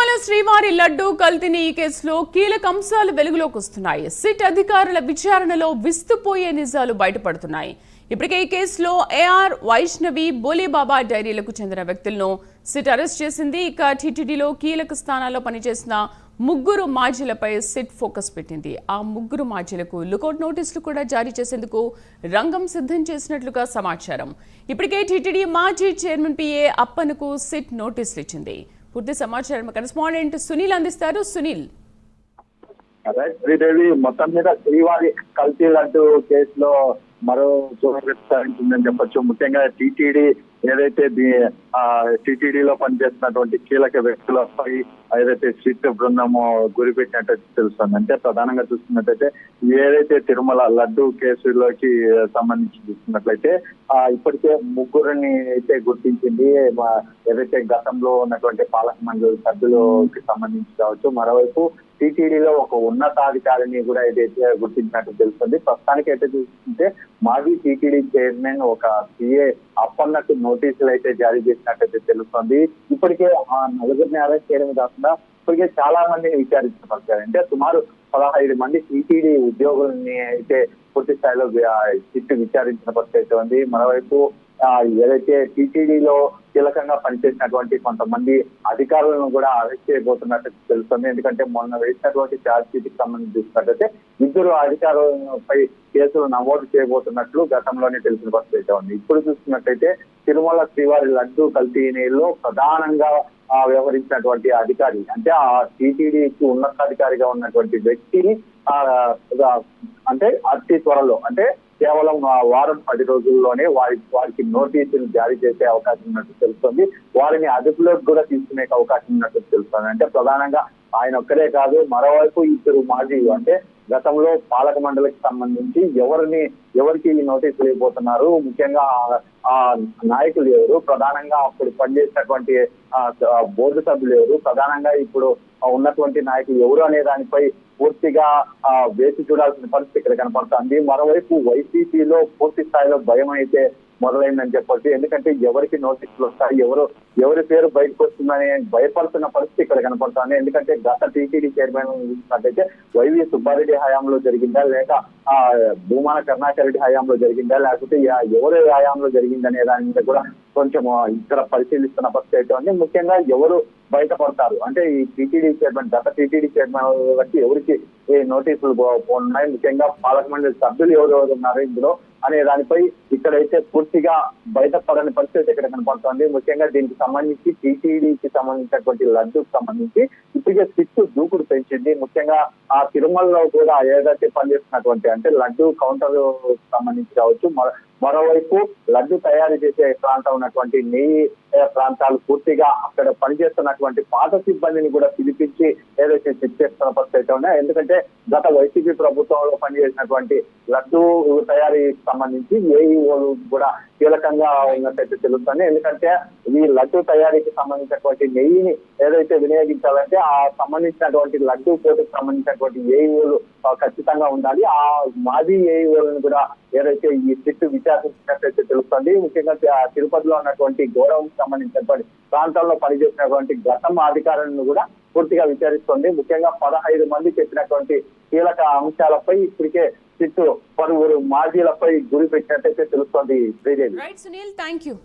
తిరుమల శ్రీవారి లడ్డు కల్తీ కేసులో కీలక అంశాలు వెలుగులోకి వస్తున్నాయి. సిట్ అధికారుల విచారణలో విస్తుపోయే నిజాలు బయటపడుతున్నాయి. ఇప్పటికే ఈ కేసులో ఏఆర్ వైష్ణవి బోలేబాబా డైరీలకు చెందిన వ్యక్తులను సిట్ అరెస్ట్ చేసింది. ఇక టీటీడీలో కీలక స్థానాల్లో పనిచేసిన ముగ్గురు మాజీలపై సిట్ ఫోకస్ పెట్టింది. ఆ ముగ్గురు మాజీలకు లుకౌట్ నోటీసులు కూడా జారీ చేసేందుకు రంగం సిద్ధం చేసినట్లుగా సమాచారం. ఇప్పటికే టీటీడీ మాజీ చైర్మన్ పిఏ అప్పన్నకు సిట్ నోటీసులు ఇచ్చింది. పూర్తి సమాచారం కరెస్పాండెంట్ సునీల్ అందిస్తారు. సునీల్, శ్రీదేవి మొత్తం మీద శ్రీవారి కల్తీ లడ్డు కేసులో మరో చూపించిందని చెప్పొచ్చు. ముఖ్యంగా టీటీడీ ఏదైతే టీటీడీలో పనిచేస్తున్నటువంటి కీలక వ్యక్తులపై ఏదైతే సిట్ బృందము గురిపెట్టినట్టు తెలుస్తుంది. అంటే ప్రధానంగా చూస్తున్నట్టయితే ఏదైతే తిరుమల లడ్డు కేసులోకి సంబంధించి చూస్తున్నట్లయితే ఇప్పటికే ముగ్గురిని అయితే గుర్తించింది. ఏదైతే గతంలో ఉన్నటువంటి పాలక మండలి సభ్యులకి సంబంధించి కావచ్చు, మరోవైపు టీటీడీలో ఒక ఉన్నతాధికారిని కూడా ఏదైతే గుర్తించినట్టు తెలుస్తుంది. ప్రస్తుతానికి అయితే చూస్తుంటే మాజీ టీటీడీ చైర్మన్ ఒక సిఏ అప్పన్నకు నోటీసులు అయితే జారీ చేసినట్టయితే తెలుస్తుంది. ఇప్పటికే ఆ నలుగురిని అరెస్ట్ చేయడమే కాకుండా ఇప్పటికే చాలా మందిని విచారించబడ్డారు. అంటే సుమారు 15 మంది టీటీడీ ఉద్యోగులని అయితే పూర్తి స్థాయిలో సిట్ విచారించిన పరిస్థితి ఉంది. మరోవైపు ఏదైతే టీటీడీలో కీలకంగా పనిచేసినటువంటి కొంతమంది అధికారులను కూడా అరెస్ట్ చేయబోతున్నట్టు తెలుస్తుంది. ఎందుకంటే మొన్న వేసినటువంటి ఛార్జ్ షీట్ కి సంబంధించి చూసినట్లయితే ఇద్దరు అధికారులపై కేసులు నమోదు చేయబోతున్నట్లు గతంలోనే తెలిసిన పరిస్థితి ఉంది. ఇప్పుడు చూస్తున్నట్లయితే తిరుమల శ్రీవారి లడ్డు కల్తీలో ప్రధానంగా వ్యవహరించినటువంటి అధికారి, అంటే ఆ టీటీడీకి ఉన్నతాధికారిగా ఉన్నటువంటి వ్యక్తిని అంటే అతి త్వరలో, అంటే కేవలం వారం 10 రోజుల్లోనే వారికి నోటీసులు జారీ చేసే అవకాశం ఉన్నట్టు తెలుస్తుంది. వారిని అదుపులోకి కూడా తీసుకునే అవకాశం ఉన్నట్టు తెలుస్తుంది. అంటే ప్రధానంగా ఆయన ఒక్కరే కాదు, మరోవైపు ఇద్దరు మాజీలు, అంటే గతంలో పాలక మండలికి సంబంధించి ఎవరికి నోటీసులు ఇవ్వబోతున్నారు, ముఖ్యంగా ఆ నాయకులు ఎవరు, ప్రధానంగా అప్పుడు పనిచేసినటువంటి బోర్డు సభ్యులు ఎవరు, ప్రధానంగా ఇప్పుడు ఉన్నటువంటి నాయకులు ఎవరు అనే దానిపై పూర్తిగా వేసి చూడాల్సిన పరిస్థితి ఇక్కడ కనపడుతుంది. మరోవైపు వైసీపీలో పూర్తి స్థాయిలో భయం అయితే మొదలైందని చెప్పొచ్చు. ఎందుకంటే ఎవరికి నోటీసులు వస్తాయి, ఎవరి పేరు బయటకు వస్తుందని భయపడుతున్న పరిస్థితి ఇక్కడ కనపడుతుంది. ఎందుకంటే గత టీటీడీ చైర్మన్ చూసినట్టయితే వైవి సుబ్బారెడ్డి హయాంలో జరిగిందా, లేక భూమాన కరుణాకర్ రెడ్డి హయాంలో జరిగిందా, లేకపోతే ఎవరి హయాంలో జరిగిందనే దాని మీద కూడా కొంచెం ఇక్కడ పరిశీలిస్తున్న పరిస్థితి ఉంది. ముఖ్యంగా ఎవరు బయటపడతారు, అంటే ఈ టీటీడీ చైర్మన్, గత టీటీడీ చైర్మన్ బట్టి ఎవరికి నోటీసులు ఉన్నాయి, ముఖ్యంగా పాలక మండలి సభ్యులు ఎవరెవరు ఉన్నారు ఇందులో అనే దానిపై ఇక్కడైతే పూర్తిగా బయటపడని పరిస్థితి ఇక్కడ కనపడుతుంది. ముఖ్యంగా దీనికి సంబంధించి టీటీడీకి సంబంధించినటువంటి లడ్డుకు సంబంధించి ఇప్పటికే సిట్టు దూకుడు పెంచింది. ముఖ్యంగా ఆ తిరుమలలో కూడా ఏదైతే పనిచేస్తున్నటువంటి, అంటే లడ్డు కౌంటర్ సంబంధించి కావచ్చు, మరోవైపు లడ్డు తయారు చేసే ప్రాంతం ఉన్నటువంటి నెయ్యి ప్రాంతాలు పూర్తిగా అక్కడ పనిచేస్తున్నటువంటి పాత సిబ్బందిని కూడా పిలిపించి ఏదైతే సిట్ చేస్తున్న పరిస్థితి ఉన్నాయి. ఎందుకంటే గత వైసీపీ ప్రభుత్వంలో పనిచేసినటువంటి లడ్డు తయారీ సంబంధించి ఏఈఓలు కూడా కీలకంగా ఉన్నట్టయితే తెలుస్తుంది. ఎందుకంటే ఈ లడ్డు తయారీకి సంబంధించినటువంటి నెయ్యిని ఏదైతే వినియోగించాలంటే ఆ సంబంధించినటువంటి లడ్డు పోటీకి సంబంధించినటువంటి ఏఈఓలు ఖచ్చితంగా ఉండాలి. ఆ మాజీ ఏఈఓలను కూడా ఏదైతే ఈ సిట్ విచారించినట్లయితే తెలుస్తుంది. ముఖ్యంగా తిరుపతిలో ఉన్నటువంటి గౌరవం సంబంధించినటువంటి ప్రాంతాల్లో పనిచేసినటువంటి గతం అధికారులను కూడా పూర్తిగా విచారిస్తుంది. ముఖ్యంగా 15 మంది చెప్పినటువంటి కీలక అంశాలపై ఇప్పటికే సిట్టు పలువురు మాజీలపై గురి పెట్టినట్టయితే తెలుస్తోంది. Sridevi. Right Sunil, thank you.